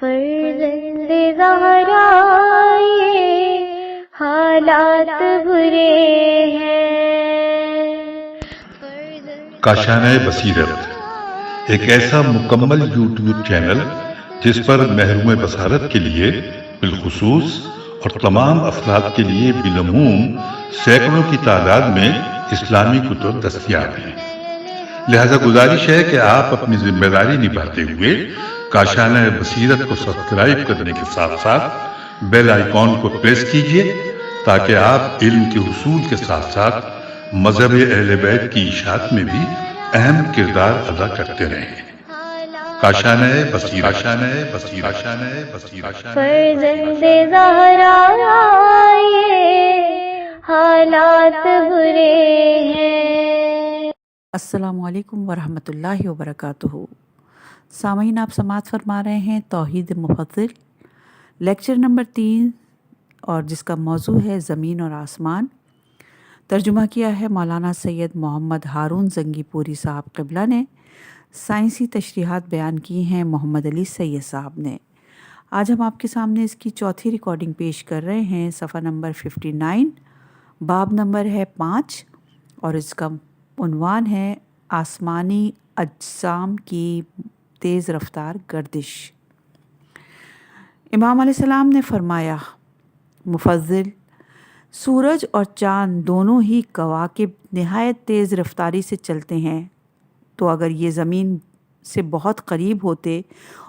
فرزند زہرا یہ حالات برے ہیں۔ کاشانۂ بصیرت ایک ایسا مکمل یوٹیوب چینل جس پر محروم بصارت کے لیے بالخصوص اور تمام افراد کے لیے بالعموم سینکڑوں کی تعداد میں اسلامی کتب دستیاب ہیں۔ لہذا گزارش ہے کہ آپ اپنی ذمہ داری نبھاتے ہوئے کاشانۂ بصیرت کو سبسکرائب کرنے کے ساتھ ساتھ بیل آئیکن کو پریس کیجیے تاکہ آپ علم کے حصول کے ساتھ ساتھ مذہب اہل بیت کی اشاعت میں بھی اہم کردار ادا کرتے رہیں۔ کاشانۂ بصیرت، کاشانۂ بصیرت، کاشانۂ بصیرت۔ فرزند زہرا یہ حالات برے ہیں۔ السلام علیکم ورحمۃ اللہ وبرکاتہ۔ سامعین، آپ سماعت فرما رہے ہیں توحید مفضل لیکچر نمبر 3 اور جس کا موضوع ہے زمین اور آسمان۔ ترجمہ کیا ہے مولانا سید محمد ہارون زنگی پوری صاحب قبلہ نے۔ سائنسی تشریحات بیان کی ہیں محمد علی سید صاحب نے۔ آج ہم آپ کے سامنے اس کی چوتھی ریکارڈنگ پیش کر رہے ہیں۔ صفحہ نمبر 59، باب نمبر ہے 5 اور اس کا عنوان ہے آسمانی اجسام کی تیز رفتار گردش۔ امام علیہ السلام نے فرمایا، مفضل، سورج اور چاند دونوں ہی کواکب نہایت تیز رفتاری سے چلتے ہیں، تو اگر یہ زمین سے بہت قریب ہوتے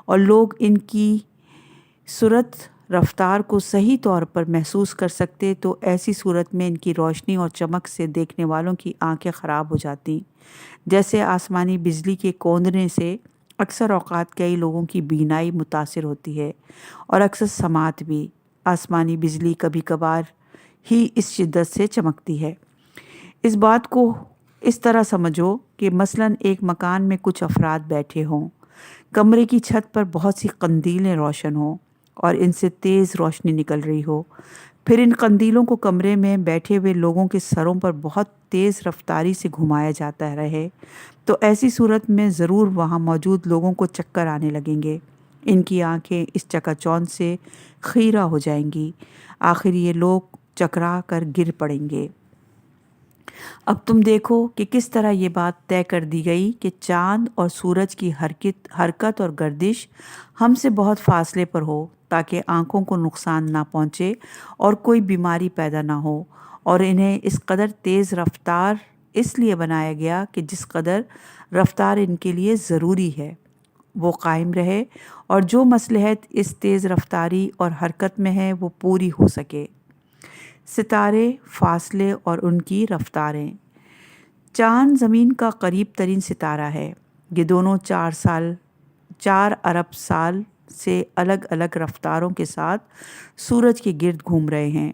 اور لوگ ان کی سرعت رفتار کو صحیح طور پر محسوس کر سکتے تو ایسی صورت میں ان کی روشنی اور چمک سے دیکھنے والوں کی آنکھیں خراب ہو جاتی۔ جیسے آسمانی بجلی کے کوندنے سے اکثر اوقات کئی لوگوں کی بینائی متاثر ہوتی ہے اور اکثر سماعت بھی۔ آسمانی بجلی کبھی کبھار ہی اس شدت سے چمکتی ہے۔ اس بات کو اس طرح سمجھو کہ مثلاً ایک مکان میں کچھ افراد بیٹھے ہوں، کمرے کی چھت پر بہت سی قندیلیں روشن ہوں اور ان سے تیز روشنی نکل رہی ہو، پھر ان قندیلوں کو کمرے میں بیٹھے ہوئے لوگوں کے سروں پر بہت تیز رفتاری سے گھمایا جاتا رہے، تو ایسی صورت میں ضرور وہاں موجود لوگوں کو چکر آنے لگیں گے۔ ان کی آنکھیں اس چکا چوند سے خیرہ ہو جائیں گی، آخر یہ لوگ چکرا کر گر پڑیں گے۔ اب تم دیکھو کہ کس طرح یہ بات طے کر دی گئی کہ چاند اور سورج کی حرکت اور گردش ہم سے بہت فاصلے پر ہو تاکہ آنکھوں کو نقصان نہ پہنچے اور کوئی بیماری پیدا نہ ہو، اور انہیں اس قدر تیز رفتار اس لیے بنایا گیا کہ جس قدر رفتار ان کے لیے ضروری ہے وہ قائم رہے اور جو مصلحت اس تیز رفتاری اور حرکت میں ہے وہ پوری ہو سکے۔ ستارے، فاصلے اور ان کی رفتاریں۔ چاند زمین کا قریب ترین ستارہ ہے۔ یہ دونوں 4 ارب سال سے الگ الگ رفتاروں کے ساتھ سورج کے گرد گھوم رہے ہیں۔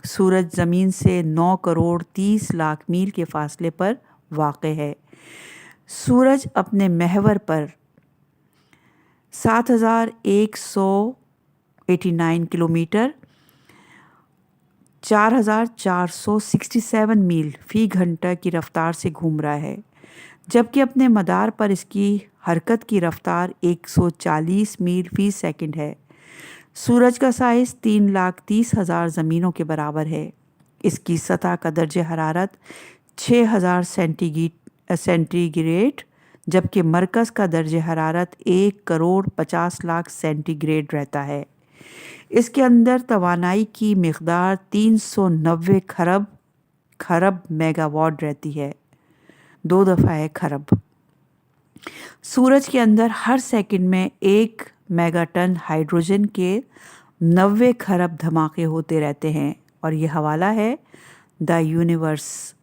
سورج زمین سے 9 کروڑ 30 لاکھ میل کے فاصلے پر واقع ہے۔ سورج اپنے محور پر 7189 کلومیٹر 4467 میل فی گھنٹہ کی رفتار سے گھوم رہا ہے، جبکہ اپنے مدار پر اس کی حرکت کی رفتار 140 میل فی سیکنڈ ہے۔ سورج کا سائز 330,000 زمینوں کے برابر ہے۔ اس کی سطح کا درجہ حرارت 6000 سینٹی گریڈ جبکہ مرکز کا درجہ حرارت 1,50,00,000 سینٹی گریڈ رہتا ہے۔ اس کے اندر توانائی کی مقدار 390 کھرب میگا واٹ رہتی ہے۔ 2 دفعہ ہے کھرب۔ سورج کے اندر ہر سیکنڈ میں 1 میگا ٹن ہائیڈروجن کے 90 کھرب دھماکے ہوتے رہتے ہیں، اور یہ حوالہ ہے دا یونیورس۔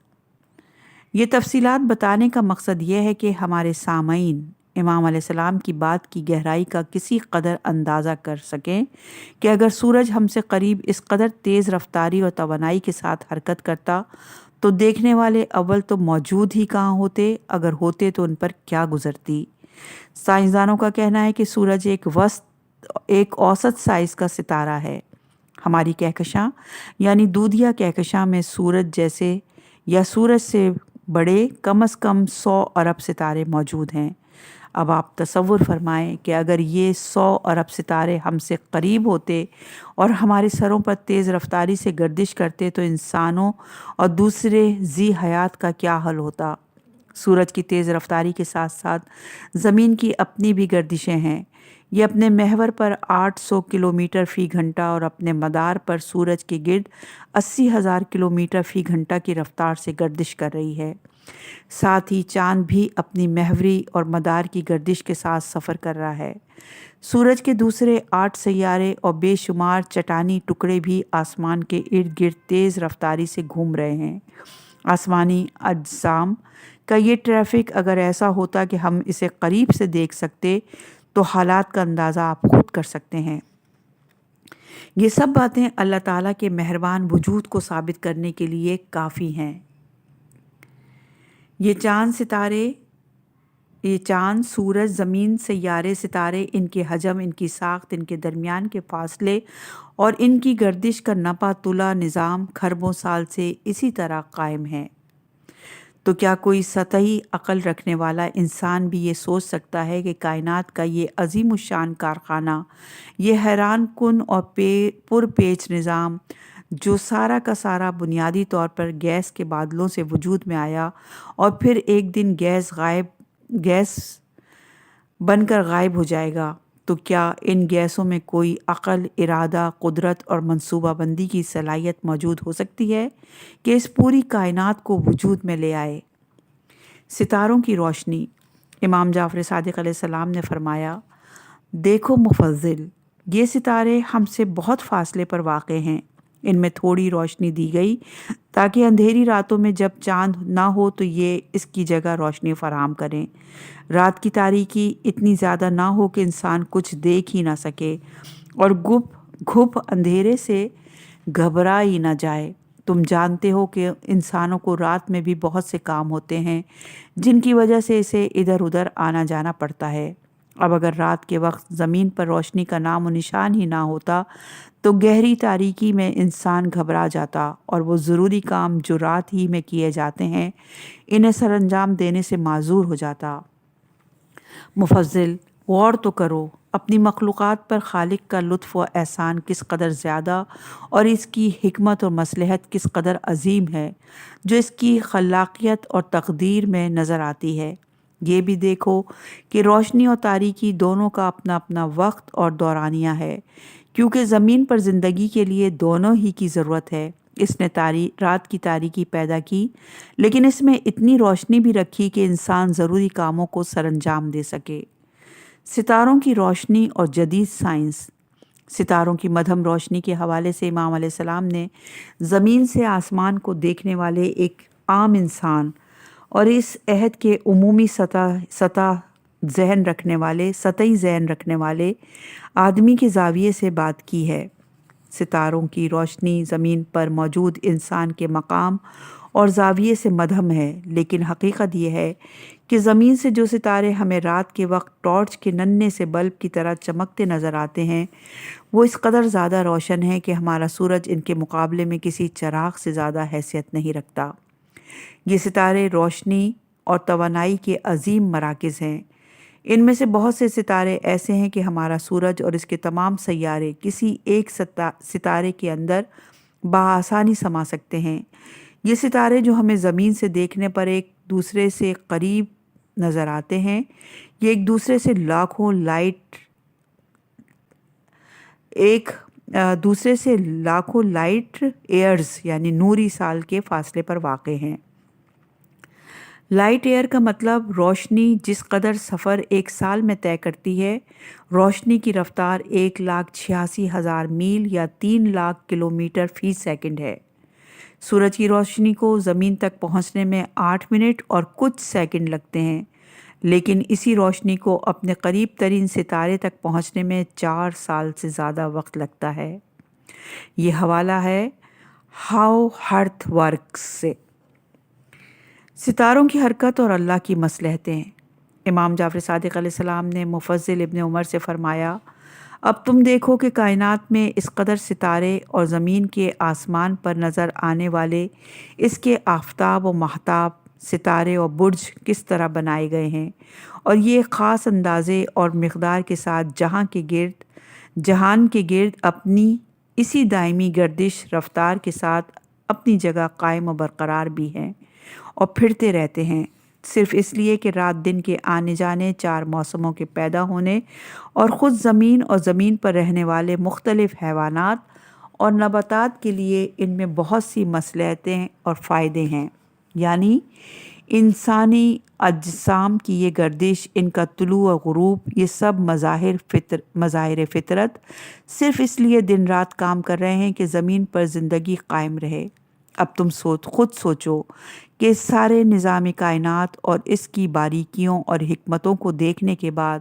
یہ تفصیلات بتانے کا مقصد یہ ہے کہ ہمارے سامعین امام علیہ السلام کی بات کی گہرائی کا کسی قدر اندازہ کر سکیں کہ اگر سورج ہم سے قریب اس قدر تیز رفتاری اور توانائی کے ساتھ حرکت کرتا تو دیکھنے والے اول تو موجود ہی کہاں ہوتے، اگر ہوتے تو ان پر کیا گزرتی۔ سائنسدانوں کا کہنا ہے کہ سورج ایک اوسط سائز کا ستارہ ہے۔ ہماری کہکشاں یعنی دودھیا کہکشاں میں سورج جیسے یا سورج سے بڑے کم از کم 100 ارب ستارے موجود ہیں۔ اب آپ تصور فرمائیں کہ اگر یہ 100 ارب ستارے ہم سے قریب ہوتے اور ہمارے سروں پر تیز رفتاری سے گردش کرتے تو انسانوں اور دوسرے ذی حیات کا کیا حل ہوتا۔ سورج کی تیز رفتاری کے ساتھ ساتھ زمین کی اپنی بھی گردشیں ہیں۔ یہ اپنے محور پر 800 کلومیٹر فی گھنٹہ اور اپنے مدار پر سورج کے گرد 80,000 کلومیٹر فی گھنٹہ کی رفتار سے گردش کر رہی ہے۔ ساتھ ہی چاند بھی اپنی محوری اور مدار کی گردش کے ساتھ سفر کر رہا ہے۔ سورج کے دوسرے 8 سیارے اور بے شمار چٹانی ٹکڑے بھی آسمان کے ارد گرد تیز رفتاری سے گھوم رہے ہیں۔ آسمانی اجسام کا یہ ٹریفک اگر ایسا ہوتا کہ ہم اسے قریب سے دیکھ سکتے تو حالات کا اندازہ آپ خود کر سکتے ہیں۔ یہ سب باتیں اللہ تعالیٰ کے مہربان وجود کو ثابت کرنے کے لیے کافی ہیں۔ یہ چاند، سورج، زمین، سیارے، ستارے، ان کے حجم، ان کی ساخت، ان کے درمیان کے فاصلے اور ان کی گردش کا نپا تلا نظام کھربوں سال سے اسی طرح قائم ہے۔ تو کیا کوئی سطحی عقل رکھنے والا انسان بھی یہ سوچ سکتا ہے کہ کائنات کا یہ عظیم الشان کارخانہ، یہ حیران کن اور پرپیچ نظام جو سارا کا سارا بنیادی طور پر گیس کے بادلوں سے وجود میں آیا اور پھر ایک دن گیس بن کر غائب ہو جائے گا، تو کیا ان گیسوں میں کوئی عقل، ارادہ، قدرت اور منصوبہ بندی کی صلاحیت موجود ہو سکتی ہے کہ اس پوری کائنات کو وجود میں لے آئے؟ ستاروں کی روشنی۔ امام جعفر صادق علیہ السلام نے فرمایا، دیکھو مفضل، یہ ستارے ہم سے بہت فاصلے پر واقع ہیں۔ ان میں تھوڑی روشنی دی گئی تاکہ اندھیری راتوں میں جب چاند نہ ہو تو یہ اس کی جگہ روشنی فراہم کریں، رات کی تاریکی اتنی زیادہ نہ ہو کہ انسان کچھ دیکھ ہی نہ سکے اور گھپ اندھیرے سے گھبرا ہی نہ جائے۔ تم جانتے ہو کہ انسانوں کو رات میں بھی بہت سے کام ہوتے ہیں جن کی وجہ سے اسے ادھر ادھر آنا جانا پڑتا ہے۔ اب اگر رات کے وقت زمین پر روشنی کا نام و نشان ہی نہ ہوتا تو گہری تاریکی میں انسان گھبرا جاتا اور وہ ضروری کام جو رات ہی میں کیے جاتے ہیں انہیں سر انجام دینے سے معذور ہو جاتا۔ مفضل، غور تو کرو، اپنی مخلوقات پر خالق کا لطف و احسان کس قدر زیادہ اور اس کی حکمت اور مصلحت کس قدر عظیم ہے جو اس کی خلاقیت اور تقدیر میں نظر آتی ہے۔ یہ بھی دیکھو کہ روشنی اور تاریکی دونوں کا اپنا اپنا وقت اور دورانیہ ہے، کیونکہ زمین پر زندگی کے لیے دونوں ہی کی ضرورت ہے۔ اس نے رات کی تاریکی پیدا کی لیکن اس میں اتنی روشنی بھی رکھی کہ انسان ضروری کاموں کو سر انجام دے سکے۔ ستاروں کی روشنی اور جدید سائنس۔ ستاروں کی مدھم روشنی کے حوالے سے امام علیہ السلام نے زمین سے آسمان کو دیکھنے والے ایک عام انسان اور اس عہد کے عمومی سطحی ذہن رکھنے والے آدمی کے زاویے سے بات کی ہے۔ ستاروں کی روشنی زمین پر موجود انسان کے مقام اور زاویے سے مدھم ہے، لیکن حقیقت یہ ہے کہ زمین سے جو ستارے ہمیں رات کے وقت ٹارچ کے ننھے سے بلب کی طرح چمکتے نظر آتے ہیں وہ اس قدر زیادہ روشن ہیں کہ ہمارا سورج ان کے مقابلے میں کسی چراغ سے زیادہ حیثیت نہیں رکھتا۔ یہ ستارے روشنی اور توانائی کے عظیم مراکز ہیں۔ ان میں سے بہت سے ستارے ایسے ہیں کہ ہمارا سورج اور اس کے تمام سیارے کسی ایک ستارے کے اندر بآسانی سما سکتے ہیں۔ یہ ستارے جو ہمیں زمین سے دیکھنے پر ایک دوسرے سے قریب نظر آتے ہیں، یہ ایک دوسرے سے لاکھوں لائٹ ایئرز یعنی نوری سال کے فاصلے پر واقع ہیں۔ لائٹ ایئر کا مطلب روشنی جس قدر سفر ایک سال میں طے کرتی ہے، روشنی کی رفتار 1,86,000 میل یا 3 لاکھ کلومیٹر فی سیکنڈ ہے۔ سورج کی روشنی کو زمین تک پہنچنے میں 8 منٹ اور کچھ سیکنڈ لگتے ہیں، لیکن اسی روشنی کو اپنے قریب ترین ستارے تک پہنچنے میں 4 سال سے زیادہ وقت لگتا ہے۔ یہ حوالہ ہے ہاؤ ارتھ ورکس سے۔ ستاروں کی حرکت اور اللہ کی مصلحتیں۔ امام جعفر صادق علیہ السلام نے مفضل ابن عمر سے فرمایا، اب تم دیکھو کہ کائنات میں اس قدر ستارے اور زمین کے آسمان پر نظر آنے والے اس کے آفتاب و ماہتاب ستارے اور برج کس طرح بنائے گئے ہیں، اور یہ خاص اندازے اور مقدار کے ساتھ جہان کے گرد اپنی اسی دائمی گردش رفتار کے ساتھ اپنی جگہ قائم و برقرار بھی ہیں اور پھرتے رہتے ہیں، صرف اس لیے کہ رات دن کے آنے جانے، 4 موسموں کے پیدا ہونے، اور خود زمین اور زمین پر رہنے والے مختلف حیوانات اور نباتات کے لیے ان میں بہت سی مصلحتیں اور فائدے ہیں۔ یعنی انسانی اجسام کی یہ گردش، ان کا طلوع و غروب، یہ سب مظاہر فطرت صرف اس لیے دن رات کام کر رہے ہیں کہ زمین پر زندگی قائم رہے۔ اب تم خود سوچو کہ اس سارے نظام کائنات اور اس کی باریکیوں اور حکمتوں کو دیکھنے کے بعد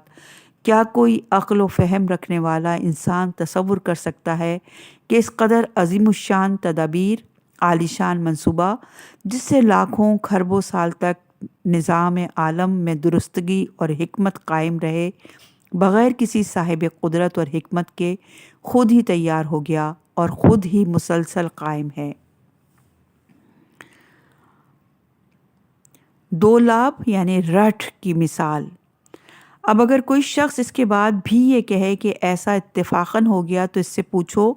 کیا کوئی عقل و فہم رکھنے والا انسان تصور کر سکتا ہے کہ اس قدر عظیم الشان تدابیر، عالیشان منصوبہ، جس سے لاکھوں کھربوں سال تک نظام عالم میں درستگی اور حکمت قائم رہے، بغیر کسی صاحب قدرت اور حکمت کے خود ہی تیار ہو گیا اور خود ہی مسلسل قائم ہے؟ دولاب یعنی رٹھ کی مثال۔ اب اگر کوئی شخص اس کے بعد بھی یہ کہے کہ ایسا اتفاقاً ہو گیا تو اس سے پوچھو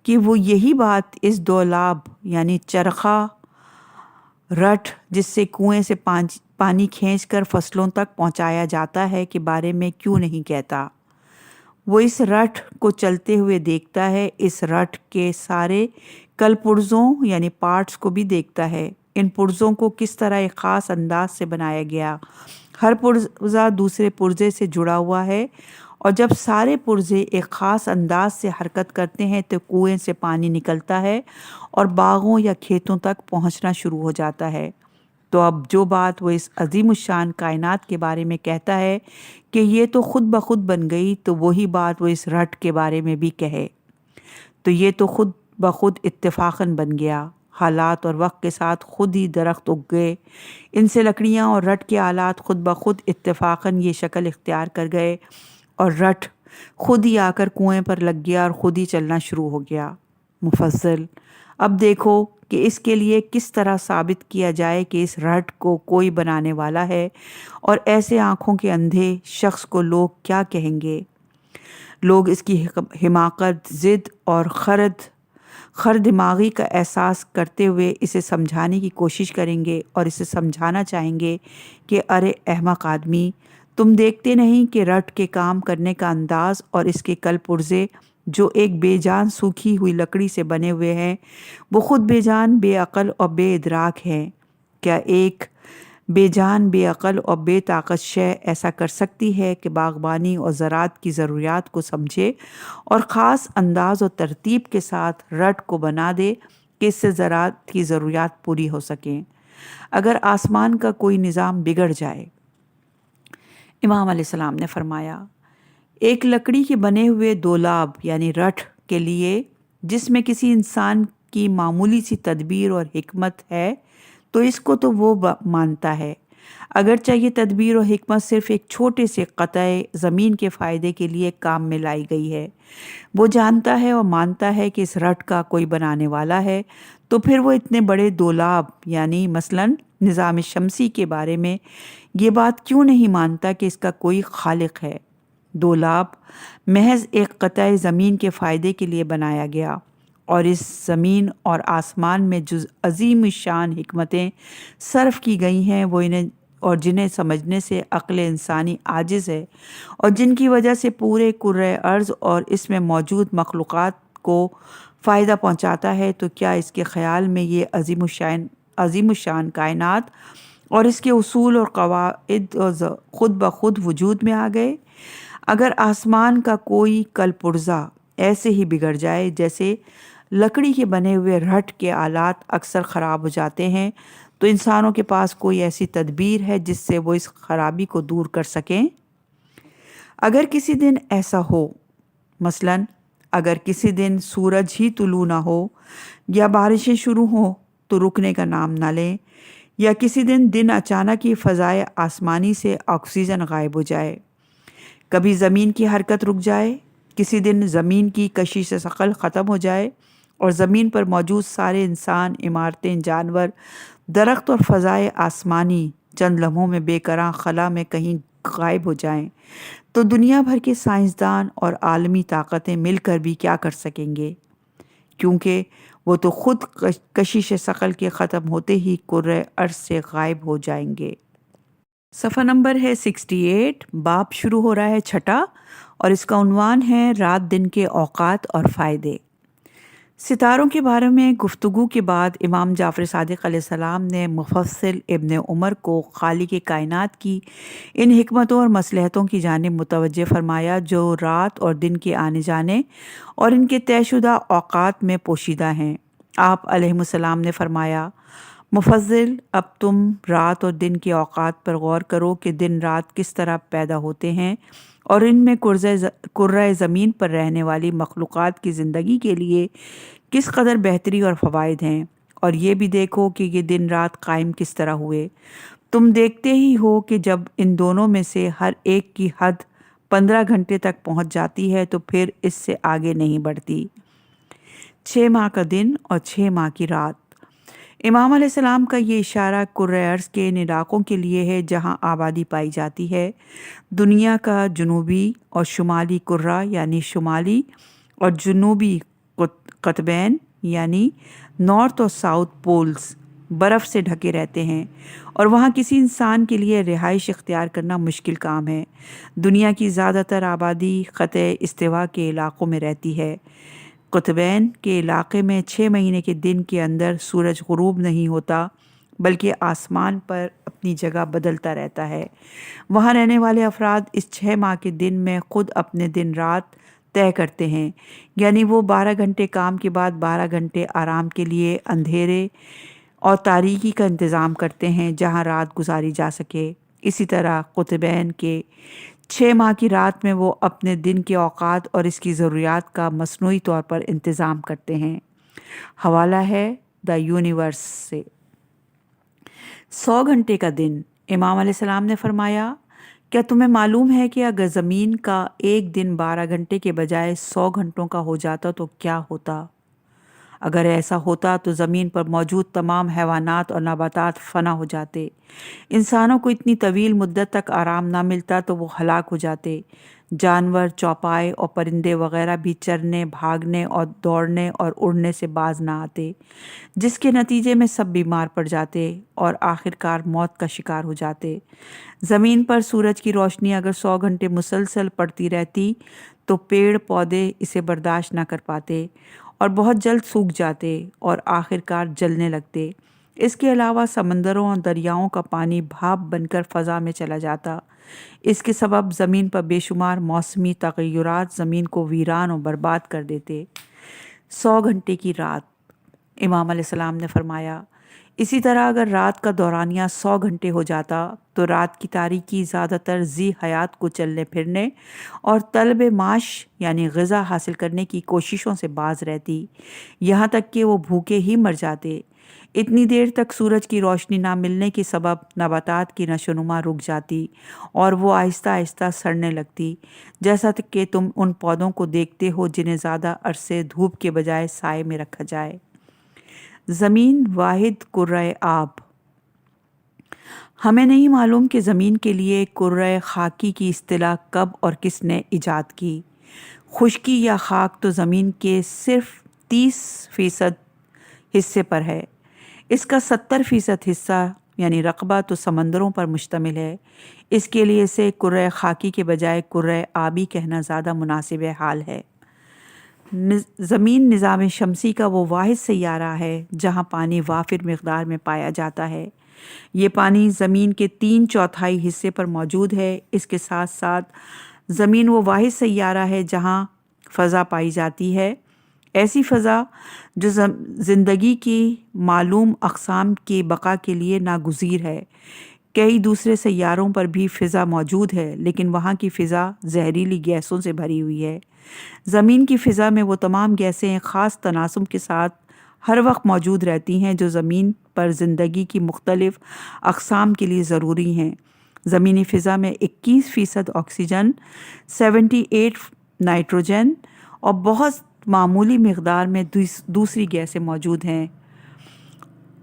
کہ وہ یہی بات اس دولاب یعنی چرخہ رٹھ جس سے کنویں سے پانی کھینچ کر فصلوں تک پہنچایا جاتا ہے کے بارے میں کیوں نہیں کہتا؟ وہ اس رٹھ کو چلتے ہوئے دیکھتا ہے، اس رٹھ کے سارے کل پرزوں یعنی پارٹس کو بھی دیکھتا ہے، ان پرزوں کو کس طرح ایک خاص انداز سے بنایا گیا، ہر پرزہ دوسرے پرزے سے جڑا ہوا ہے، اور جب سارے پرزے ایک خاص انداز سے حرکت کرتے ہیں تو کنویں سے پانی نکلتا ہے اور باغوں یا کھیتوں تک پہنچنا شروع ہو جاتا ہے۔ تو اب جو بات وہ اس عظیم الشان کائنات کے بارے میں کہتا ہے کہ یہ تو خود بخود بن گئی، تو وہی بات وہ اس رٹھ کے بارے میں بھی کہے تو یہ تو خود بخود اتفاقاً بن گیا، حالات اور وقت کے ساتھ خود ہی درخت اگ گئے، ان سے لکڑیاں اور رٹھ کے آلات خود بخود اتفاقاً یہ شکل اختیار کر گئے، اور رٹھ خود ہی آ کر کنویں پر لگ گیا اور خود ہی چلنا شروع ہو گیا۔ مفصل اب دیکھو کہ اس کے لیے کس طرح ثابت کیا جائے کہ اس رٹھ کو کوئی بنانے والا ہے، اور ایسے آنکھوں کے اندھے شخص کو لوگ کیا کہیں گے؟ لوگ اس کی حماقت، ضد اور خر دماغی کا احساس کرتے ہوئے اسے سمجھانے کی کوشش کریں گے اور اسے سمجھانا چاہیں گے کہ ارے احمق آدمی، تم دیکھتے نہیں کہ رٹھ کے کام کرنے کا انداز اور اس کے کل پرزے جو ایک بے جان سوکھی ہوئی لکڑی سے بنے ہوئے ہیں، وہ خود بے جان، بے عقل اور بے ادراک ہیں۔ کیا ایک بے جان، بے عقل اور بے طاقت شے ایسا کر سکتی ہے کہ باغبانی اور زراعت کی ضروریات کو سمجھے اور خاص انداز اور ترتیب کے ساتھ رٹھ کو بنا دے کہ اس سے زراعت کی ضروریات پوری ہو سکیں؟ اگر آسمان کا کوئی نظام بگڑ جائے، امام علیہ السلام نے فرمایا، ایک لکڑی کے بنے ہوئے دولاب یعنی رٹھ کے لیے جس میں کسی انسان کی معمولی سی تدبیر اور حکمت ہے تو اس کو تو وہ مانتا ہے، اگرچہ یہ تدبیر و حکمت صرف ایک چھوٹے سے قطع زمین کے فائدے کے لیے کام میں لائی گئی ہے، وہ جانتا ہے اور مانتا ہے کہ اس رٹھ کا کوئی بنانے والا ہے، تو پھر وہ اتنے بڑے دولاب یعنی مثلاً نظام شمسی کے بارے میں یہ بات کیوں نہیں مانتا کہ اس کا کوئی خالق ہے؟ دولاب محض ایک قطع زمین کے فائدے کے لیے بنایا گیا، اور اس زمین اور آسمان میں جو عظیم شان حکمتیں صرف کی گئی ہیں وہ جنہیں سمجھنے سے عقل انسانی عاجز ہے، اور جن کی وجہ سے پورے کرۂ ارض اور اس میں موجود مخلوقات کو فائدہ پہنچاتا ہے، تو کیا اس کے خیال میں یہ عظیم الشان کائنات اور اس کے اصول اور قواعد خود بخود وجود میں آ گئے؟ اگر آسمان کا کوئی کل پرزہ ایسے ہی بگڑ جائے جیسے لکڑی کے بنے ہوئے رٹھ کے آلات اکثر خراب ہو جاتے ہیں، تو انسانوں کے پاس کوئی ایسی تدبیر ہے جس سے وہ اس خرابی کو دور کر سکیں؟ اگر کسی دن ایسا ہو، مثلاً اگر کسی دن سورج ہی طلوع نہ ہو یا بارشیں شروع ہوں تو رکنے کا نام نہ لیں، یا کسی دن اچانک ہی فضائے آسمانی سے آکسیجن غائب ہو جائے، کبھی زمین کی حرکت رک جائے، کسی دن زمین کی کشش ثقل ختم ہو جائے اور زمین پر موجود سارے انسان، عمارتیں، جانور درخت اور فضائے آسمانی چند لمحوں میں بے کراں خلا میں کہیں غائب ہو جائیں تو دنیا بھر کے سائنسدان اور عالمی طاقتیں مل کر بھی کیا کر سکیں گے، کیونکہ وہ تو خود کشش ثقل کے ختم ہوتے ہی کرۂ ارض سے غائب ہو جائیں گے۔ صفحہ نمبر ہے 68، باب شروع ہو رہا ہے 6 اور اس کا عنوان ہے رات دن کے اوقات اور فائدے۔ ستاروں کے بارے میں گفتگو کے بعد امام جعفر صادق علیہ السلام نے مفصل ابن عمر کو خالق کائنات کی ان حکمتوں اور مصلحتوں کی جانب متوجہ فرمایا جو رات اور دن کے آنے جانے اور ان کے طے شدہ اوقات میں پوشیدہ ہیں۔ آپ علیہ السلام نے فرمایا، مفضل، اب تم رات اور دن کے اوقات پر غور کرو کہ دن رات کس طرح پیدا ہوتے ہیں اور ان میں کرۂ زمین پر رہنے والی مخلوقات کی زندگی کے لیے کس قدر بہتری اور فوائد ہیں، اور یہ بھی دیکھو کہ یہ دن رات قائم کس طرح ہوئے۔ تم دیکھتے ہی ہو کہ جب ان دونوں میں سے ہر ایک کی حد 15 گھنٹے تک پہنچ جاتی ہے تو پھر اس سے آگے نہیں بڑھتی۔ 6 ماہ کا دن اور 6 ماہ کی رات۔ امام علیہ السلام کا یہ اشارہ کرۂ ارض کے ان علاقوں کے لیے ہے جہاں آبادی پائی جاتی ہے۔ دنیا کا جنوبی اور شمالی کرہ یعنی شمالی اور جنوبی قطبین یعنی نارتھ اور ساؤتھ پولز برف سے ڈھکے رہتے ہیں اور وہاں کسی انسان کے لیے رہائش اختیار کرنا مشکل کام ہے۔ دنیا کی زیادہ تر آبادی خطۂ استوا کے علاقوں میں رہتی ہے۔ قطبین کے علاقے میں 6 مہینے کے دن کے اندر سورج غروب نہیں ہوتا بلکہ آسمان پر اپنی جگہ بدلتا رہتا ہے۔ وہاں رہنے والے افراد اس 6 ماہ کے دن میں خود اپنے دن رات طے کرتے ہیں، یعنی وہ 12 گھنٹے کام کے بعد 12 گھنٹے آرام کے لیے اندھیرے اور تاریکی کا انتظام کرتے ہیں جہاں رات گزاری جا سکے۔ اسی طرح قطبین کے 6 ماہ کی رات میں وہ اپنے دن کے اوقات اور اس کی ضروریات کا مصنوعی طور پر انتظام کرتے ہیں۔ حوالہ ہے دا یونیورس سے۔ 100 گھنٹے کا دن۔ امام علیہ السلام نے فرمایا، کیا تمہیں معلوم ہے کہ اگر زمین کا ایک دن 12 گھنٹے کے بجائے 100 گھنٹوں کا ہو جاتا تو کیا ہوتا؟ اگر ایسا ہوتا تو زمین پر موجود تمام حیوانات اور نباتات فنا ہو جاتے۔ انسانوں کو اتنی طویل مدت تک آرام نہ ملتا تو وہ ہلاک ہو جاتے۔ جانور، چوپائے اور پرندے وغیرہ بھی چرنے، بھاگنے اور دوڑنے اور اڑنے سے باز نہ آتے، جس کے نتیجے میں سب بیمار پڑ جاتے اور آخرکار موت کا شکار ہو جاتے۔ زمین پر سورج کی روشنی اگر 100 گھنٹے مسلسل پڑتی رہتی تو پیڑ پودے اسے برداشت نہ کر پاتے اور بہت جلد سوکھ جاتے اور آخرکار جلنے لگتے۔ اس کے علاوہ سمندروں اور دریاؤں کا پانی بھاپ بن کر فضا میں چلا جاتا۔ اس کے سبب زمین پر بے شمار موسمی تغیرات زمین کو ویران اور برباد کر دیتے۔ 100 گھنٹے کی رات۔ امام علیہ السلام نے فرمایا، اسی طرح اگر رات کا دورانیہ 100 گھنٹے ہو جاتا تو رات کی تاریکی زیادہ تر ذی حیات کو چلنے پھرنے اور طلب معاش یعنی غذا حاصل کرنے کی کوششوں سے باز رہتی، یہاں تک کہ وہ بھوکے ہی مر جاتے۔ اتنی دیر تک سورج کی روشنی نہ ملنے کے سبب نباتات کی نشو و نما رک جاتی اور وہ آہستہ آہستہ سڑنے لگتی، جیسا کہ تم ان پودوں کو دیکھتے ہو جنہیں زیادہ عرصے دھوپ کے بجائے سائے میں رکھا جائے۔ زمین واحد کرۂ آب۔ ہمیں نہیں معلوم کہ زمین کے لیے کرۂ خاکی کی اصطلاح کب اور کس نے ایجاد کی۔ خشکی یا خاک تو زمین کے صرف 30% حصے پر ہے، اس کا 70% حصہ یعنی رقبہ تو سمندروں پر مشتمل ہے۔ اس کے لیے اسے کرۂ خاکی کے بجائے کرۂ آبی کہنا زیادہ مناسب حال ہے۔ زمین نظام شمسی کا وہ واحد سیارہ ہے جہاں پانی وافر مقدار میں پایا جاتا ہے۔ یہ پانی زمین کے 3/4 حصے پر موجود ہے۔ اس کے ساتھ ساتھ زمین وہ واحد سیارہ ہے جہاں فضا پائی جاتی ہے، ایسی فضا جو زندگی کی معلوم اقسام کی بقا کے لیے ناگزیر ہے۔ کئی دوسرے سیاروں پر بھی فضا موجود ہے لیکن وہاں کی فضا زہریلی گیسوں سے بھری ہوئی ہے۔ زمین کی فضا میں وہ تمام گیسیں خاص تناسب کے ساتھ ہر وقت موجود رہتی ہیں جو زمین پر زندگی کی مختلف اقسام کے لیے ضروری ہیں۔ زمینی فضا میں 21% آکسیجن، 78 نائٹروجن اور بہت معمولی مقدار میں دوسری گیسیں موجود ہیں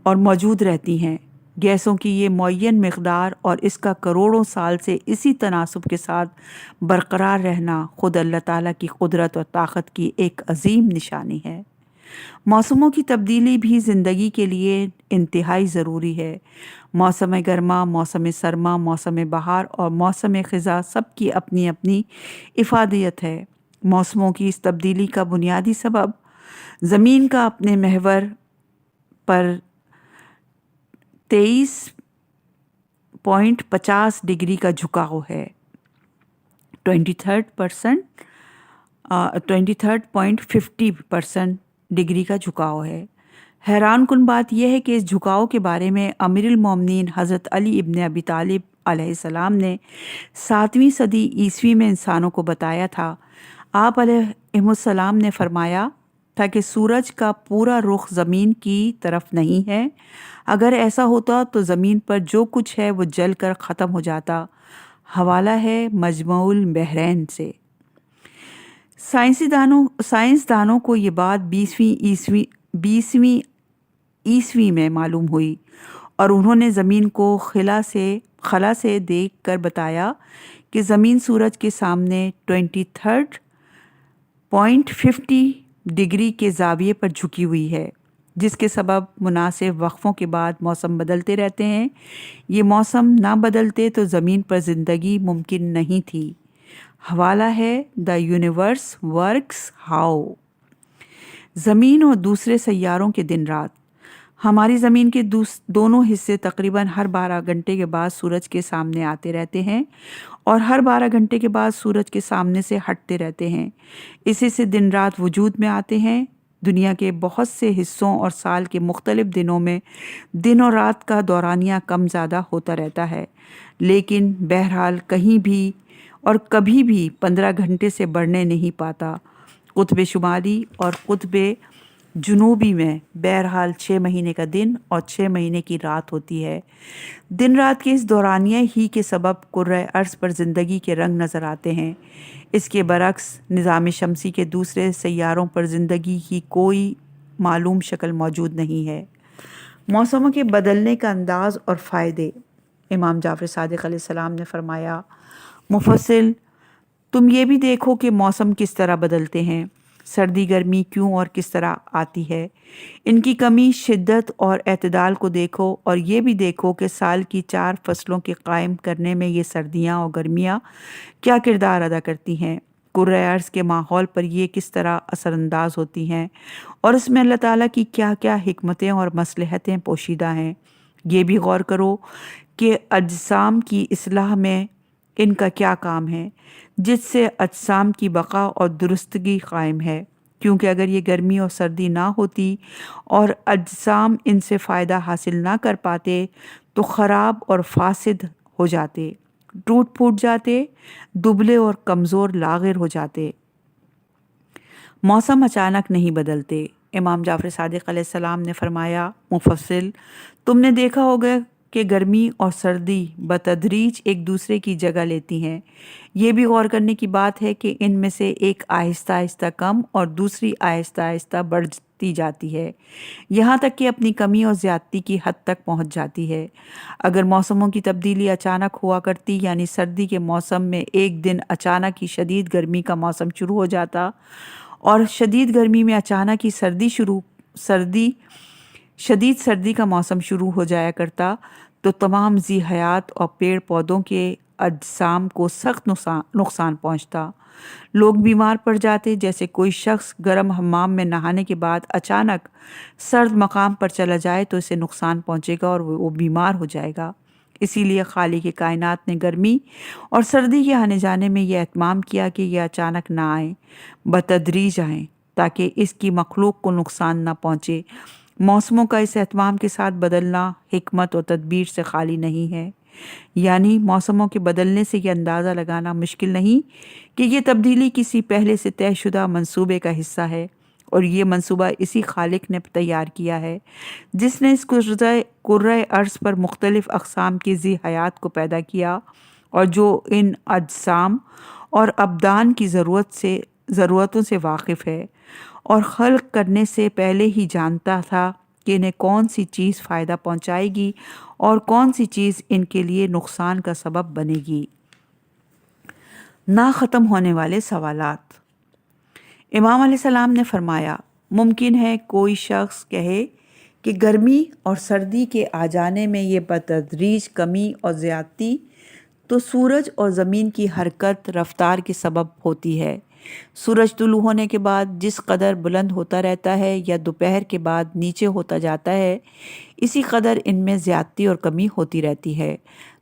اور موجود رہتی ہیں۔ گیسوں کی یہ معین مقدار اور اس کا کروڑوں سال سے اسی تناسب کے ساتھ برقرار رہنا خود اللہ تعالیٰ کی قدرت اور طاقت کی ایک عظیم نشانی ہے۔ موسموں کی تبدیلی بھی زندگی کے لیے انتہائی ضروری ہے۔ موسم گرما، موسم سرما، موسم بہار اور موسم خزاں سب کی اپنی اپنی افادیت ہے۔ موسموں کی اس تبدیلی کا بنیادی سبب زمین کا اپنے محور پر 23.50 ڈگری کا جھکاؤ ہے، 23.50 ڈگری کا جھکاؤ ہے۔ حیران کن بات یہ ہے کہ اس جھکاؤ کے بارے میں امیر المومنین حضرت علی ابن ابی طالب علیہ السلام نے 7ویں صدی عیسوی میں انسانوں کو بتایا تھا۔ آپ علیہ السلام نے فرمایا تھا کہ سورج کا پورا رخ زمین کی طرف نہیں ہے، اگر ایسا ہوتا تو زمین پر جو کچھ ہے وہ جل کر ختم ہو جاتا۔ حوالہ ہے مجموع البحرین سے۔ سائنسدانوں کو یہ بات 20ویں عیسوی میں معلوم ہوئی اور انہوں نے زمین کو خلا سے دیکھ کر بتایا کہ زمین سورج کے سامنے 23.50 ڈگری کے زاویے پر جھکی ہوئی ہے، جس کے سبب مناسب وقفوں کے بعد موسم بدلتے رہتے ہیں۔ یہ موسم نہ بدلتے تو زمین پر زندگی ممکن نہیں تھی۔ حوالہ ہے دا یونیورس ورکس ہاؤ۔ زمین اور دوسرے سیاروں کے دن رات۔ ہماری زمین کے دونوں حصے تقریباً ہر 12 گھنٹے کے بعد سورج کے سامنے آتے رہتے ہیں اور ہر 12 گھنٹے کے بعد سورج کے سامنے سے ہٹتے رہتے ہیں۔ اسی سے دن رات وجود میں آتے ہیں۔ دنیا کے بہت سے حصوں اور سال کے مختلف دنوں میں دن اور رات کا دورانیہ کم زیادہ ہوتا رہتا ہے، لیکن بہرحال کہیں بھی اور کبھی بھی 15 گھنٹے سے بڑھنے نہیں پاتا۔ قطب شمالی اور قطب جنوبی میں بہرحال 6 مہینے کا دن اور 6 مہینے کی رات ہوتی ہے۔ دن رات کے اس دورانیہ ہی کے سبب کرۂ ارض پر زندگی کے رنگ نظر آتے ہیں۔ اس کے برعکس نظام شمسی کے دوسرے سیاروں پر زندگی کی کوئی معلوم شکل موجود نہیں ہے۔ موسموں کے بدلنے کا انداز اور فائدے۔ امام جعفر صادق علیہ السلام نے فرمایا، مفصل تم یہ بھی دیکھو کہ موسم کس طرح بدلتے ہیں، سردی گرمی کیوں اور کس طرح آتی ہے، ان کی کمی شدت اور اعتدال کو دیکھو، اور یہ بھی دیکھو کہ سال کی 4 فصلوں کے قائم کرنے میں یہ سردیاں اور گرمیاں کیا کردار ادا کرتی ہیں، کرۂ ارض کے ماحول پر یہ کس طرح اثر انداز ہوتی ہیں، اور اس میں اللہ تعالیٰ کی کیا کیا حکمتیں اور مصلحتیں پوشیدہ ہیں۔ یہ بھی غور کرو کہ اجسام کی اصلاح میں ان کا کیا کام ہے، جس سے اجسام کی بقا اور درستگی قائم ہے، کیونکہ اگر یہ گرمی اور سردی نہ ہوتی اور اجسام ان سے فائدہ حاصل نہ کر پاتے تو خراب اور فاسد ہو جاتے، ٹوٹ پھوٹ جاتے، دبلے اور کمزور لاغر ہو جاتے۔ موسم اچانک نہیں بدلتے۔ امام جعفر صادق علیہ السلام نے فرمایا، مفصل تم نے دیکھا ہوگا کہ گرمی اور سردی بتدریج ایک دوسرے کی جگہ لیتی ہیں۔ یہ بھی غور کرنے کی بات ہے کہ ان میں سے ایک آہستہ آہستہ کم اور دوسری آہستہ آہستہ بڑھتی جاتی ہے، یہاں تک کہ اپنی کمی اور زیادتی کی حد تک پہنچ جاتی ہے۔ اگر موسموں کی تبدیلی اچانک ہوا کرتی، یعنی سردی کے موسم میں ایک دن اچانک ہی شدید گرمی کا موسم شروع ہو جاتا اور شدید گرمی میں اچانک ہی شدید سردی کا موسم شروع ہو جایا کرتا تو تمام ذی حیات اور پیڑ پودوں کے اجسام کو سخت نقصان پہنچتا۔ لوگ بیمار پڑ جاتے، جیسے کوئی شخص گرم حمام میں نہانے کے بعد اچانک سرد مقام پر چلا جائے تو اسے نقصان پہنچے گا اور وہ بیمار ہو جائے گا۔ اسی لیے خالق کائنات نے گرمی اور سردی کے آنے جانے میں یہ اہتمام کیا کہ یہ اچانک نہ آئیں، بتدریج آئیں، تاکہ اس کی مخلوق کو نقصان نہ پہنچے۔ موسموں کا اس اہتمام کے ساتھ بدلنا حکمت اور تدبیر سے خالی نہیں ہے، یعنی موسموں کے بدلنے سے یہ اندازہ لگانا مشکل نہیں کہ یہ تبدیلی کسی پہلے سے طے شدہ منصوبے کا حصہ ہے، اور یہ منصوبہ اسی خالق نے تیار کیا ہے جس نے اس کرۂ ارض پر مختلف اقسام کی ذی حیات کو پیدا کیا، اور جو ان اجسام اور ابدان کی ضرورتوں سے واقف ہے اور خلق کرنے سے پہلے ہی جانتا تھا کہ انہیں کون سی چیز فائدہ پہنچائے گی اور کون سی چیز ان کے لیے نقصان کا سبب بنے گی۔ نہ ختم ہونے والے سوالات۔ امام علیہ السلام نے فرمایا، ممکن ہے کوئی شخص کہے کہ گرمی اور سردی کے آ جانے میں یہ بتدریج کمی اور زیادتی تو سورج اور زمین کی حرکت رفتار کے سبب ہوتی ہے۔ سورج طلوع ہونے کے بعد جس قدر بلند ہوتا رہتا ہے یا دوپہر کے بعد نیچے ہوتا جاتا ہے، اسی قدر ان میں زیادتی اور کمی ہوتی رہتی ہے۔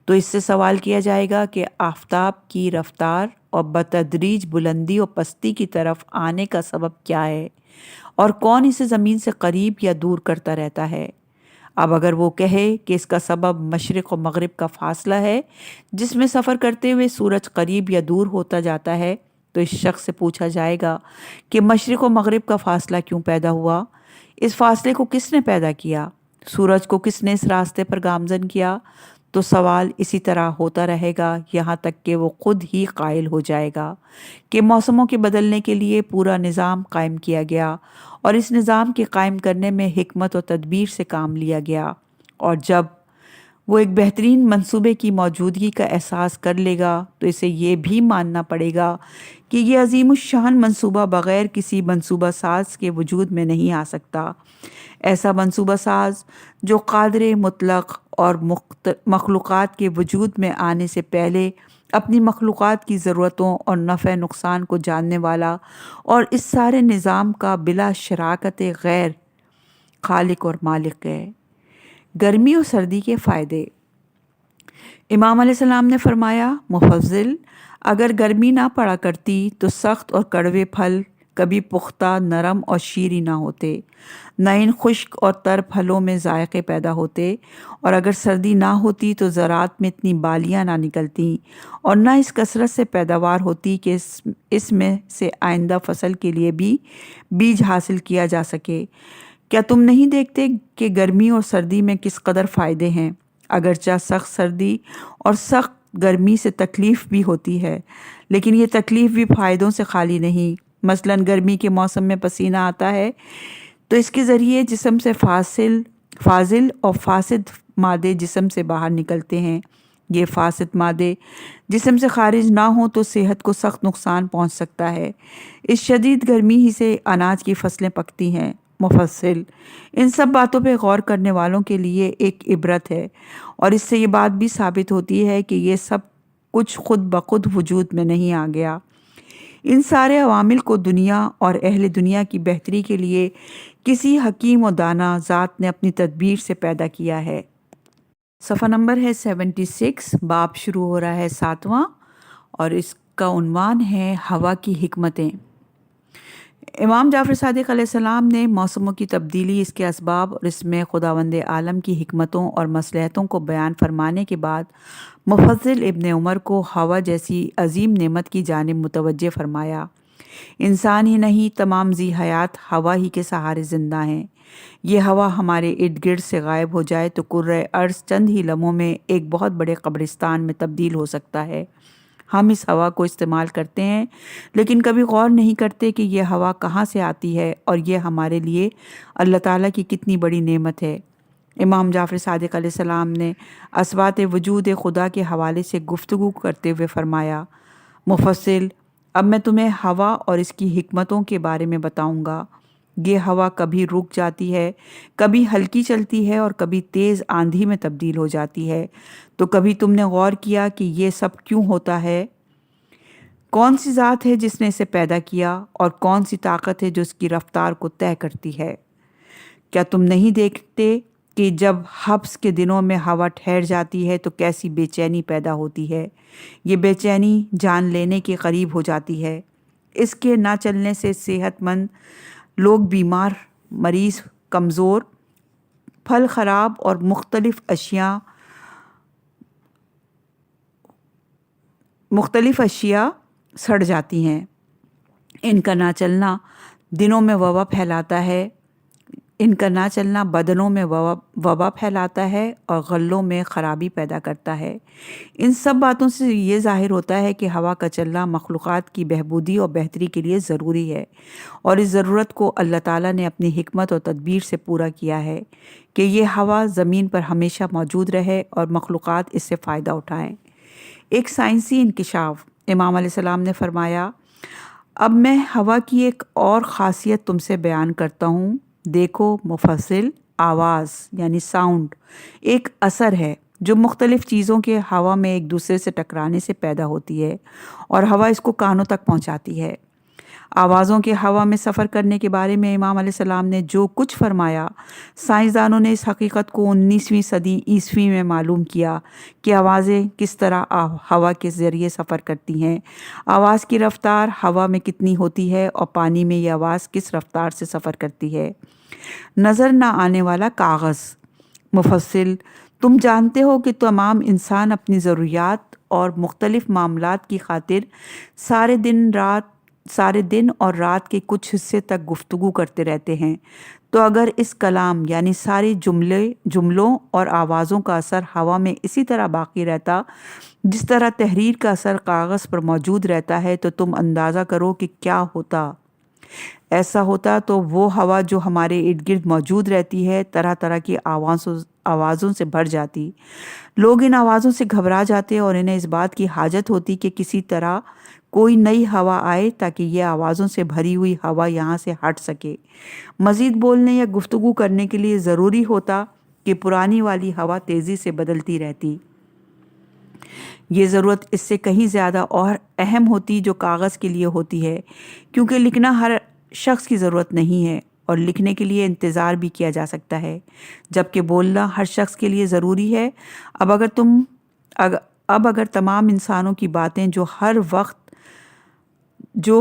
تو اس سے سوال کیا جائے گا کہ آفتاب کی رفتار اور بتدریج بلندی اور پستی کی طرف آنے کا سبب کیا ہے اور کون اسے زمین سے قریب یا دور کرتا رہتا ہے؟ اب اگر وہ کہے کہ اس کا سبب مشرق و مغرب کا فاصلہ ہے جس میں سفر کرتے ہوئے سورج قریب یا دور ہوتا جاتا ہے، تو اس شخص سے پوچھا جائے گا کہ مشرق و مغرب کا فاصلہ کیوں پیدا ہوا؟ اس فاصلے کو کس نے پیدا کیا؟ سورج کو کس نے اس راستے پر گامزن کیا؟ تو سوال اسی طرح ہوتا رہے گا یہاں تک کہ وہ خود ہی قائل ہو جائے گا کہ موسموں کے بدلنے کے لیے پورا نظام قائم کیا گیا اور اس نظام کے قائم کرنے میں حکمت و تدبیر سے کام لیا گیا، اور جب وہ ایک بہترین منصوبے کی موجودگی کا احساس کر لے گا تو اسے یہ بھی ماننا پڑے گا کہ یہ عظیم الشان منصوبہ بغیر کسی منصوبہ ساز کے وجود میں نہیں آ سکتا۔ ایسا منصوبہ ساز جو قادر مطلق اور مخلوقات کے وجود میں آنے سے پہلے اپنی مخلوقات کی ضرورتوں اور نفع نقصان کو جاننے والا اور اس سارے نظام کا بلا شراکت غیر خالق اور مالک ہے۔ گرمی اور سردی کے فائدے۔ امام علیہ السلام نے فرمایا، مفضل، اگر گرمی نہ پڑا کرتی تو سخت اور کڑوے پھل کبھی پختہ، نرم اور شیریں نہ ہوتے، نہ ان خشک اور تر پھلوں میں ذائقے پیدا ہوتے، اور اگر سردی نہ ہوتی تو زراعت میں اتنی بالیاں نہ نکلتیں اور نہ اس کثرت سے پیداوار ہوتی کہ اس میں سے آئندہ فصل کے لیے بھی بیج حاصل کیا جا سکے۔ کیا تم نہیں دیکھتے کہ گرمی اور سردی میں کس قدر فائدے ہیں؟ اگرچہ سخت سردی اور سخت گرمی سے تکلیف بھی ہوتی ہے، لیکن یہ تکلیف بھی فائدوں سے خالی نہیں۔ مثلاً گرمی کے موسم میں پسینہ آتا ہے تو اس کے ذریعے جسم سے فاضل اور فاسد مادے جسم سے باہر نکلتے ہیں۔ یہ فاسد مادے جسم سے خارج نہ ہوں تو صحت کو سخت نقصان پہنچ سکتا ہے۔ اس شدید گرمی ہی سے اناج کی فصلیں پکتی ہیں۔ مفصل، ان سب باتوں پہ غور کرنے والوں کے لیے ایک عبرت ہے، اور اس سے یہ بات بھی ثابت ہوتی ہے کہ یہ سب کچھ خود بخود وجود میں نہیں آ گیا۔ ان سارے عوامل کو دنیا اور اہل دنیا کی بہتری کے لیے کسی حکیم و دانا ذات نے اپنی تدبیر سے پیدا کیا ہے۔ صفحہ نمبر ہے 76، باب شروع ہو رہا ہے 7واں، اور اس کا عنوان ہے ہوا کی حکمتیں۔ امام جعفر صادق علیہ السلام نے موسموں کی تبدیلی، اس کے اسباب اور اس میں خداوند عالم کی حکمتوں اور مصلحتوں کو بیان فرمانے کے بعد مفضل ابن عمر کو ہوا جیسی عظیم نعمت کی جانب متوجہ فرمایا۔ انسان ہی نہیں، تمام ذی حیات ہوا ہی کے سہارے زندہ ہیں۔ یہ ہوا ہمارے ارد گرد سے غائب ہو جائے تو کرۂ ارض چند ہی لمحوں میں ایک بہت بڑے قبرستان میں تبدیل ہو سکتا ہے۔ ہم اس ہوا کو استعمال کرتے ہیں لیکن کبھی غور نہیں کرتے کہ یہ ہوا کہاں سے آتی ہے اور یہ ہمارے لیے اللہ تعالیٰ کی کتنی بڑی نعمت ہے۔ امام جعفر صادق علیہ السلام نے اثبات وجود خدا کے حوالے سے گفتگو کرتے ہوئے فرمایا، مفصل، اب میں تمہیں ہوا اور اس کی حکمتوں کے بارے میں بتاؤں گا۔ یہ ہوا کبھی رک جاتی ہے، کبھی ہلکی چلتی ہے اور کبھی تیز آندھی میں تبدیل ہو جاتی ہے۔ تو کبھی تم نے غور کیا کہ یہ سب کیوں ہوتا ہے؟ کون سی ذات ہے جس نے اسے پیدا کیا اور کون سی طاقت ہے جو اس کی رفتار کو طے کرتی ہے؟ کیا تم نہیں دیکھتے کہ جب حبس کے دنوں میں ہوا ٹھہر جاتی ہے تو کیسی بے چینی پیدا ہوتی ہے؟ یہ بے چینی جان لینے کے قریب ہو جاتی ہے۔ اس کے نہ چلنے سے صحت مند لوگ بیمار، مریض کمزور، پھل خراب اور مختلف اشیاء سڑ جاتی ہیں۔ ان کا نہ چلنا دنوں میں وبا پھیلاتا ہے، ان کا نہ چلنا بدنوں میں وبا پھیلاتا ہے اور غلوں میں خرابی پیدا کرتا ہے۔ ان سب باتوں سے یہ ظاہر ہوتا ہے کہ ہوا کا چلنا مخلوقات کی بہبودی اور بہتری کے لیے ضروری ہے، اور اس ضرورت کو اللہ تعالیٰ نے اپنی حکمت اور تدبیر سے پورا کیا ہے کہ یہ ہوا زمین پر ہمیشہ موجود رہے اور مخلوقات اس سے فائدہ اٹھائیں۔ ایک سائنسی انکشاف، امام علیہ السلام نے فرمایا، اب میں ہوا کی ایک اور خاصیت تم سے بیان کرتا ہوں۔ دیکھو، مفصل آواز یعنی ساؤنڈ ایک اثر ہے جو مختلف چیزوں کے ہوا میں ایک دوسرے سے ٹکرانے سے پیدا ہوتی ہے اور ہوا اس کو کانوں تک پہنچاتی ہے۔ آوازوں کے ہوا میں سفر کرنے کے بارے میں امام علیہ السلام نے جو کچھ فرمایا، سائنسدانوں نے اس حقیقت کو 19ویں صدی عیسوی میں معلوم کیا کہ آوازیں کس طرح ہوا کے ذریعے سفر کرتی ہیں، آواز کی رفتار ہوا میں کتنی ہوتی ہے اور پانی میں یہ آواز کس رفتار سے سفر کرتی ہے۔ نظر نہ آنے والا کاغذ، مفصل، تم جانتے ہو کہ تمام انسان اپنی ضروریات اور مختلف معاملات کی خاطر سارے دن اور رات کے کچھ حصے تک گفتگو کرتے رہتے ہیں، تو اگر اس کلام یعنی ساری جملوں اور آوازوں کا اثر ہوا میں اسی طرح باقی رہتا جس طرح تحریر کا اثر کاغذ پر موجود رہتا ہے، تو تم اندازہ کرو کہ کیا ہوتا۔ ایسا ہوتا تو وہ ہوا جو ہمارے ارد گرد موجود رہتی ہے طرح طرح کی آوازوں سے بھر جاتی۔ لوگ ان آوازوں سے گھبرا جاتے اور انہیں اس بات کی حاجت ہوتی کہ کسی طرح کوئی نئی ہوا آئے تاکہ یہ آوازوں سے بھری ہوئی ہوا یہاں سے ہٹ سکے۔ مزید بولنے یا گفتگو کرنے کے لیے ضروری ہوتا کہ پرانی والی ہوا تیزی سے بدلتی رہتی۔ یہ ضرورت اس سے کہیں زیادہ اور اہم ہوتی جو کاغذ کے لیے ہوتی ہے، کیونکہ لکھنا ہر شخص کی ضرورت نہیں ہے اور لکھنے کے لیے انتظار بھی کیا جا سکتا ہے، جبکہ بولنا ہر شخص کے لیے ضروری ہے۔ اب اگر تمام انسانوں کی باتیں جو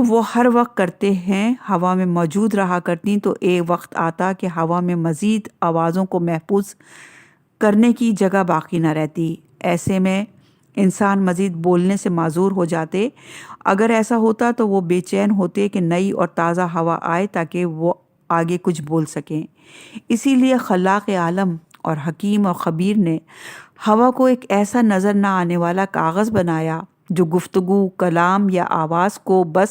وہ ہر وقت کرتے ہیں ہوا میں موجود رہا کرتی، تو ایک وقت آتا کہ ہوا میں مزید آوازوں کو محفوظ کرنے کی جگہ باقی نہ رہتی۔ ایسے میں انسان مزید بولنے سے معذور ہو جاتے۔ اگر ایسا ہوتا تو وہ بے چین ہوتے کہ نئی اور تازہ ہوا آئے تاکہ وہ آگے کچھ بول سکیں۔ اسی لیے خلاق عالم اور حکیم اور خبیر نے ہوا کو ایک ایسا نظر نہ آنے والا کاغذ بنایا جو گفتگو، کلام یا آواز کو بس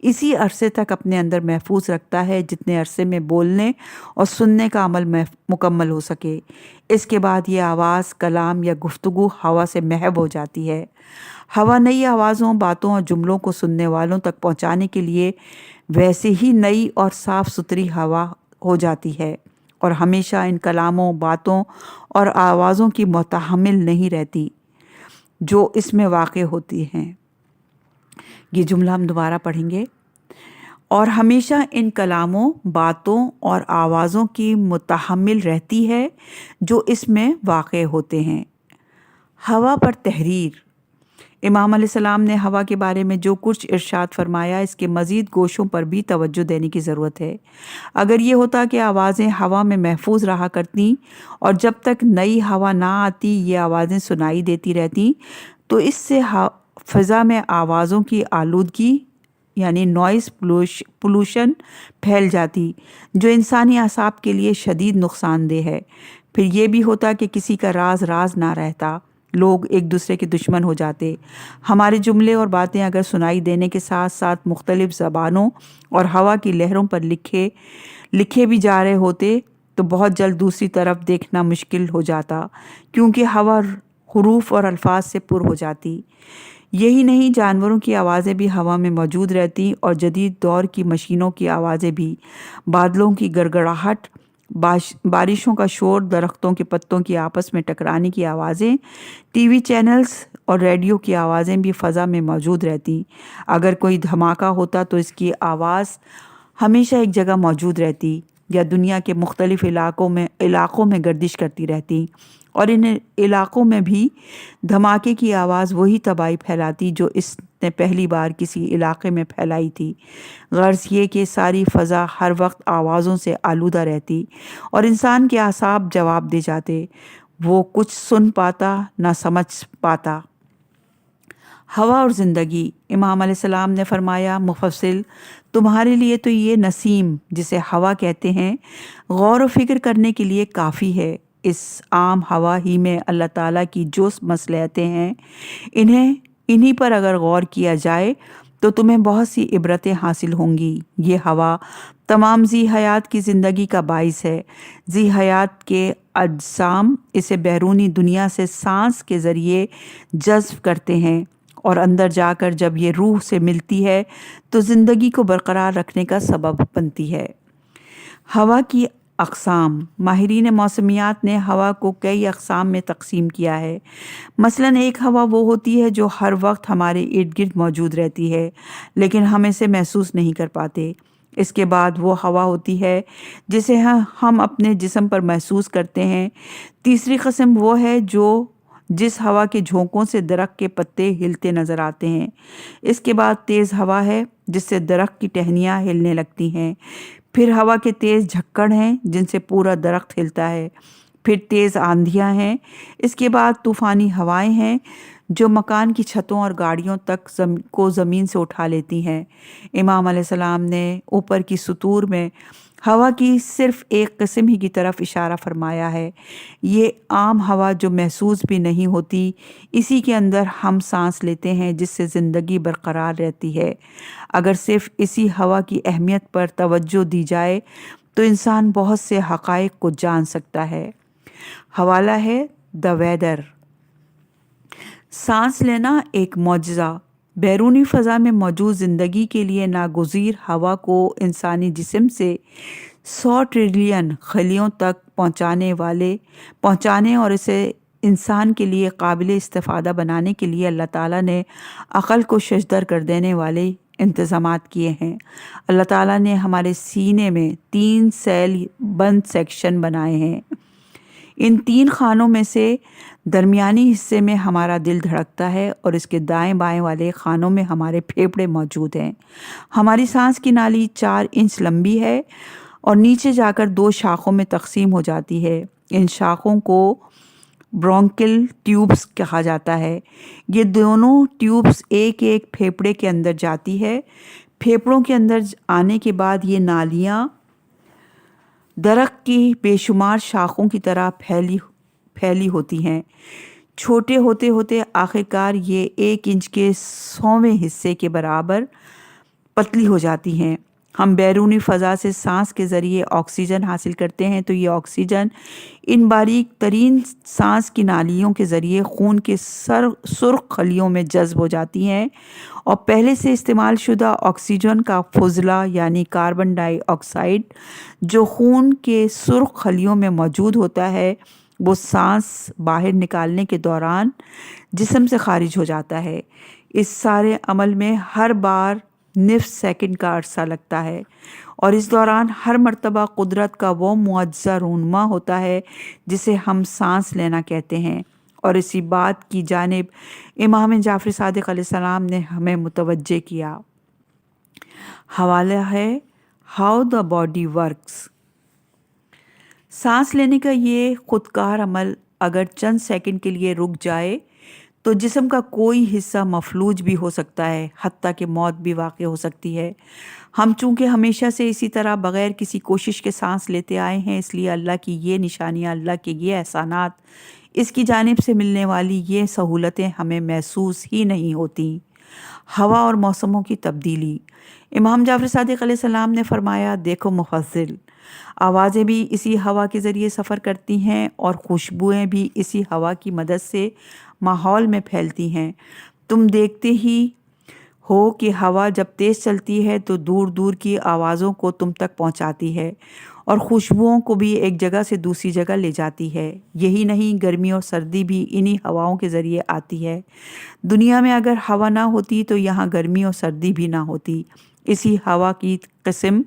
اسی عرصے تک اپنے اندر محفوظ رکھتا ہے جتنے عرصے میں بولنے اور سننے کا عمل مکمل ہو سکے۔ اس کے بعد یہ آواز، کلام یا گفتگو ہوا سے محو ہو جاتی ہے۔ ہوا نئی آوازوں، باتوں اور جملوں کو سننے والوں تک پہنچانے کے لیے ویسے ہی نئی اور صاف ستھری ہوا ہو جاتی ہے اور ہمیشہ ان کلاموں، باتوں اور آوازوں کی متحمل نہیں رہتی جو اس میں واقع ہوتی ہیں۔ یہ جملہ ہم دوبارہ پڑھیں گے۔ اور ہمیشہ ان کلاموں، باتوں اور آوازوں کی متحمل رہتی ہے جو اس میں واقع ہوتے ہیں۔ ہوا پر تحریر، امام علیہ السلام نے ہوا کے بارے میں جو کچھ ارشاد فرمایا اس کے مزید گوشوں پر بھی توجہ دینے کی ضرورت ہے۔ اگر یہ ہوتا کہ آوازیں ہوا میں محفوظ رہا کرتیں اور جب تک نئی ہوا نہ آتی یہ آوازیں سنائی دیتی رہتیں، تو اس سے فضا میں آوازوں کی آلودگی یعنی نوائز پولوشن پھیل جاتی جو انسانی اعصاب کے لیے شدید نقصان دہ ہے۔ پھر یہ بھی ہوتا کہ کسی کا راز نہ رہتا، لوگ ایک دوسرے کے دشمن ہو جاتے۔ ہمارے جملے اور باتیں اگر سنائی دینے کے ساتھ ساتھ مختلف زبانوں اور ہوا کی لہروں پر لکھے بھی جا رہے ہوتے تو بہت جلد دوسری طرف دیکھنا مشکل ہو جاتا، کیونکہ ہوا حروف اور الفاظ سے پر ہو جاتی۔ یہی نہیں، جانوروں کی آوازیں بھی ہوا میں موجود رہتی اور جدید دور کی مشینوں کی آوازیں بھی، بادلوں کی گڑگڑاہٹ، بارشوں کا شور، درختوں کے پتوں کی آپس میں ٹکرانے کی آوازیں، ٹی وی چینلز اور ریڈیو کی آوازیں بھی فضا میں موجود رہتی۔ اگر کوئی دھماکہ ہوتا تو اس کی آواز ہمیشہ ایک جگہ موجود رہتی یا دنیا کے مختلف علاقوں میں گردش کرتی رہتی، اور ان علاقوں میں بھی دھماکے کی آواز وہی تباہی پھیلاتی جو اس نے پہلی بار کسی علاقے میں پھیلائی تھی۔ غرض یہ کہ ساری فضا ہر وقت آوازوں سے آلودہ رہتی اور انسان کے اعصاب جواب دے جاتے، وہ کچھ سن پاتا نہ سمجھ پاتا۔ ہوا اور زندگی، امام علیہ السلام نے فرمایا، مفصل، تمہارے لیے تو یہ نسیم جسے ہوا کہتے ہیں غور و فکر کرنے کے لیے کافی ہے۔ اس عام ہوا ہی میں اللہ تعالیٰ کی جو مصلحتیں ہیں انہی پر اگر غور کیا جائے تو تمہیں بہت سی عبرتیں حاصل ہوں گی۔ یہ ہوا تمام ذی حیات کی زندگی کا باعث ہے۔ ذی حیات کے اجسام اسے بیرونی دنیا سے سانس کے ذریعے جذب کرتے ہیں اور اندر جا کر جب یہ روح سے ملتی ہے تو زندگی کو برقرار رکھنے کا سبب بنتی ہے۔ ہوا کی اقسام۔ ماہرین موسمیات نے ہوا کو کئی اقسام میں تقسیم کیا ہے۔ مثلاً ایک ہوا وہ ہوتی ہے جو ہر وقت ہمارے ارد گرد موجود رہتی ہے لیکن ہم اسے محسوس نہیں کر پاتے۔ اس کے بعد وہ ہوا ہوتی ہے جسے ہم اپنے جسم پر محسوس کرتے ہیں۔ تیسری قسم وہ ہے جس ہوا کے جھونکوں سے درخت کے پتے ہلتے نظر آتے ہیں۔ اس کے بعد تیز ہوا ہے جس سے درخت کی ٹہنیاں ہلنے لگتی ہیں۔ پھر ہوا کے تیز جھکڑ ہیں جن سے پورا درخت ہلتا ہے۔ پھر تیز آندھیاں ہیں۔ اس کے بعد طوفانی ہوائیں ہیں جو مکان کی چھتوں اور گاڑیوں تک کو زمین سے اٹھا لیتی ہیں۔ امام علیہ السلام نے اوپر کی سطور میں ہوا کی صرف ایک قسم ہی کی طرف اشارہ فرمایا ہے۔ یہ عام ہوا جو محسوس بھی نہیں ہوتی، اسی کے اندر ہم سانس لیتے ہیں جس سے زندگی برقرار رہتی ہے۔ اگر صرف اسی ہوا کی اہمیت پر توجہ دی جائے تو انسان بہت سے حقائق کو جان سکتا ہے۔ حوالہ ہے دی ویدر۔ سانس لینا ایک معجزہ۔ بیرونی فضا میں موجود زندگی کے لیے ناگزیر ہوا کو انسانی جسم سے 100 ٹریلین خلیوں تک پہنچانے اور اسے انسان کے لیے قابل استفادہ بنانے کے لیے اللہ تعالیٰ نے عقل کو ششدر کر دینے والے انتظامات کیے ہیں۔ اللہ تعالیٰ نے ہمارے سینے میں 3 سیل بند سیکشن بنائے ہیں۔ ان 3 خانوں میں سے درمیانی حصے میں ہمارا دل دھڑکتا ہے اور اس کے دائیں بائیں والے خانوں میں ہمارے پھیپھڑے موجود ہیں۔ ہماری سانس کی نالی 4 انچ لمبی ہے اور نیچے جا کر 2 شاخوں میں تقسیم ہو جاتی ہے۔ ان شاخوں کو برونکل ٹیوبس کہا جاتا ہے۔ یہ دونوں ٹیوبس ایک پھیپھڑے کے اندر جاتی ہے۔ پھیپھڑوں کے اندر آنے کے بعد یہ نالیاں درخت کی بے شمار شاخوں کی طرح پھیلی ہوتی ہیں۔ چھوٹے ہوتے ہوتے آخرکار یہ 1 انچ کے 100ویں حصے کے برابر پتلی ہو جاتی ہیں۔ ہم بیرونی فضا سے سانس کے ذریعے آکسیجن حاصل کرتے ہیں تو یہ آکسیجن ان باریک ترین سانس کی نالیوں کے ذریعے خون کے سرخ خلیوں میں جذب ہو جاتی ہیں اور پہلے سے استعمال شدہ آکسیجن کا فضلہ یعنی کاربن ڈائی آکسائیڈ جو خون کے سرخ خلیوں میں موجود ہوتا ہے وہ سانس باہر نکالنے کے دوران جسم سے خارج ہو جاتا ہے۔ اس سارے عمل میں ہر بار نصف سیکنڈ کا عرصہ لگتا ہے اور اس دوران ہر مرتبہ قدرت کا وہ معجزہ رونما ہوتا ہے جسے ہم سانس لینا کہتے ہیں، اور اسی بات کی جانب امام جعفر صادق علیہ السلام نے ہمیں متوجہ کیا۔ حوالہ ہے ہاؤ دا باڈی ورکس۔ سانس لینے کا یہ خودکار عمل اگر چند سیکنڈ کے لیے رک جائے تو جسم کا کوئی حصہ مفلوج بھی ہو سکتا ہے، حتیٰ کہ موت بھی واقع ہو سکتی ہے۔ ہم چونکہ ہمیشہ سے اسی طرح بغیر کسی کوشش کے سانس لیتے آئے ہیں، اس لیے اللہ کی یہ نشانیاں، اللہ کے یہ احسانات، اس کی جانب سے ملنے والی یہ سہولتیں ہمیں محسوس ہی نہیں ہوتی۔ ہوا اور موسموں کی تبدیلی۔ امام جعفر صادق علیہ السلام نے فرمایا، دیکھو مفضل، آوازیں بھی اسی ہوا کے ذریعے سفر کرتی ہیں اور خوشبوئیں بھی اسی ہوا کی مدد سے ماحول میں پھیلتی ہیں۔ تم دیکھتے ہی ہو کہ ہوا جب تیز چلتی ہے تو دور دور کی آوازوں کو تم تک پہنچاتی ہے اور خوشبوؤں کو بھی ایک جگہ سے دوسری جگہ لے جاتی ہے۔ یہی نہیں، گرمی اور سردی بھی انہی ہواؤں کے ذریعے آتی ہے۔ دنیا میں اگر ہوا نہ ہوتی تو یہاں گرمی اور سردی بھی نہ ہوتی۔ اسی ہوا کی قسم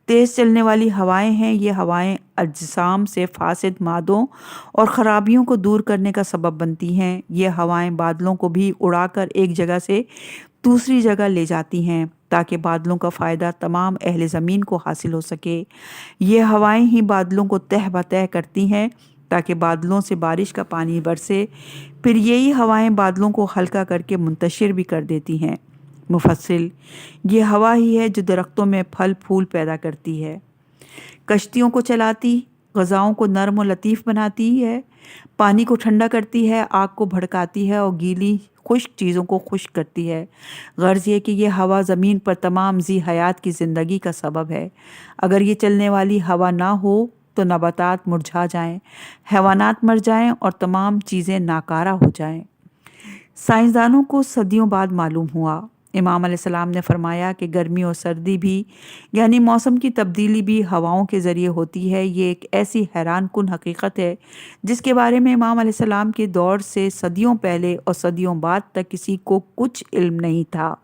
تیز چلنے والی ہوائیں ہیں۔ یہ ہوائیں اجسام سے فاسد مادوں اور خرابیوں کو دور کرنے کا سبب بنتی ہیں۔ یہ ہوائیں بادلوں کو بھی اڑا کر ایک جگہ سے دوسری جگہ لے جاتی ہیں تاکہ بادلوں کا فائدہ تمام اہل زمین کو حاصل ہو سکے۔ یہ ہوائیں ہی بادلوں کو تہ بتہ کرتی ہیں تاکہ بادلوں سے بارش کا پانی برسے۔ پھر یہی ہوائیں بادلوں کو ہلکا کر کے منتشر بھی کر دیتی ہیں۔ مفصل: یہ ہوا ہی ہے جو درختوں میں پھل پھول پیدا کرتی ہے، کشتیوں کو چلاتی، غذاؤں کو نرم و لطیف بناتی ہے، پانی کو ٹھنڈا کرتی ہے، آگ کو بھڑکاتی ہے اور گیلی خشک چیزوں کو خشک کرتی ہے۔ غرض یہ کہ یہ ہوا زمین پر تمام ذی حیات کی زندگی کا سبب ہے۔ اگر یہ چلنے والی ہوا نہ ہو تو نباتات مرجھا جائیں، حیوانات مر جائیں اور تمام چیزیں ناکارہ ہو جائیں۔ سائنسدانوں کو صدیوں بعد معلوم ہوا۔ امام علیہ السلام نے فرمایا کہ گرمی اور سردی بھی، یعنی موسم کی تبدیلی بھی ہواؤں کے ذریعے ہوتی ہے۔ یہ ایک ایسی حیران کن حقیقت ہے جس کے بارے میں امام علیہ السلام کے دور سے صدیوں پہلے اور صدیوں بعد تک کسی کو کچھ علم نہیں تھا۔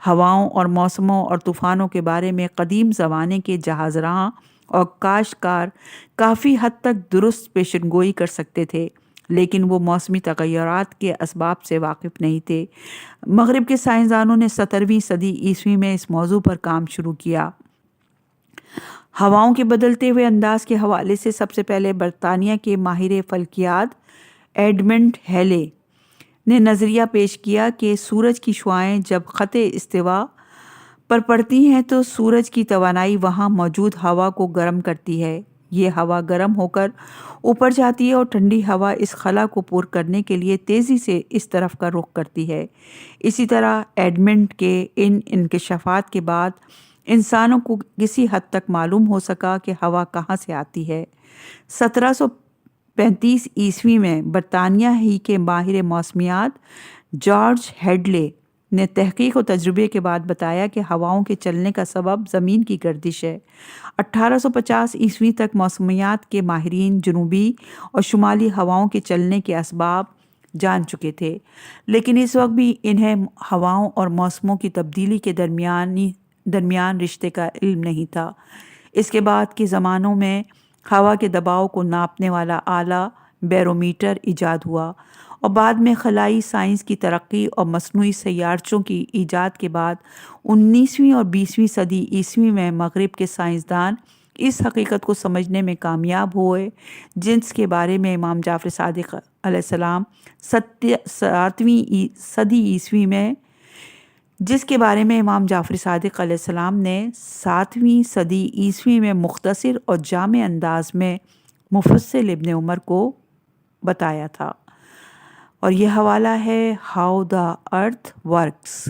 ہواؤں اور موسموں اور طوفانوں کے بارے میں قدیم زمانے کے جہاز راں اور کاشتکار کافی حد تک درست پیشن گوئی کر سکتے تھے، لیکن وہ موسمی تغیرات کے اسباب سے واقف نہیں تھے۔ مغرب کے سائنسدانوں نے 17ویں صدی عیسوی میں اس موضوع پر کام شروع کیا۔ ہواؤں کے بدلتے ہوئے انداز کے حوالے سے سب سے پہلے برطانیہ کے ماہر فلکیات ایڈمنڈ ہیلے نے نظریہ پیش کیا کہ سورج کی شعاعیں جب خط استوا پر پڑتی ہیں تو سورج کی توانائی وہاں موجود ہوا کو گرم کرتی ہے۔ یہ ہوا گرم ہو کر اوپر جاتی ہے اور ٹھنڈی ہوا اس خلا کو پور کرنے کے لیے تیزی سے اس طرف کا رخ کرتی ہے۔ اسی طرح ایڈمنڈ کے ان انکشافات کے بعد انسانوں کو کسی حد تک معلوم ہو سکا کہ ہوا کہاں سے آتی ہے۔ 1735 عیسوی میں برطانیہ ہی کے ماہر موسمیات جارج ہیڈلے نے تحقیق و تجربے کے بعد بتایا کہ ہواؤں کے چلنے کا سبب زمین کی گردش ہے۔ 1850 عیسوی تک موسمیات کے ماہرین جنوبی اور شمالی ہواؤں کے چلنے کے اسباب جان چکے تھے، لیکن اس وقت بھی انہیں ہواؤں اور موسموں کی تبدیلی کے درمیان رشتے کا علم نہیں تھا۔ اس کے بعد کے زمانوں میں ہوا کے دباؤ کو ناپنے والا آلہ بیرومیٹر ایجاد ہوا، اور بعد میں خلائی سائنس کی ترقی اور مصنوعی سیارچوں کی ایجاد کے بعد 19ویں اور 20ویں صدی عیسوی میں مغرب کے سائنسدان اس حقیقت کو سمجھنے میں کامیاب ہوئے جس کے بارے میں امام جعفر صادق علیہ السلام 7ویں صدی عیسوی میں نے 7ویں صدی عیسوی میں مختصر اور جامع انداز میں مفصل ابن عمر کو بتایا تھا، اور یہ حوالہ ہے ہاؤ دا ارتھ ورکس۔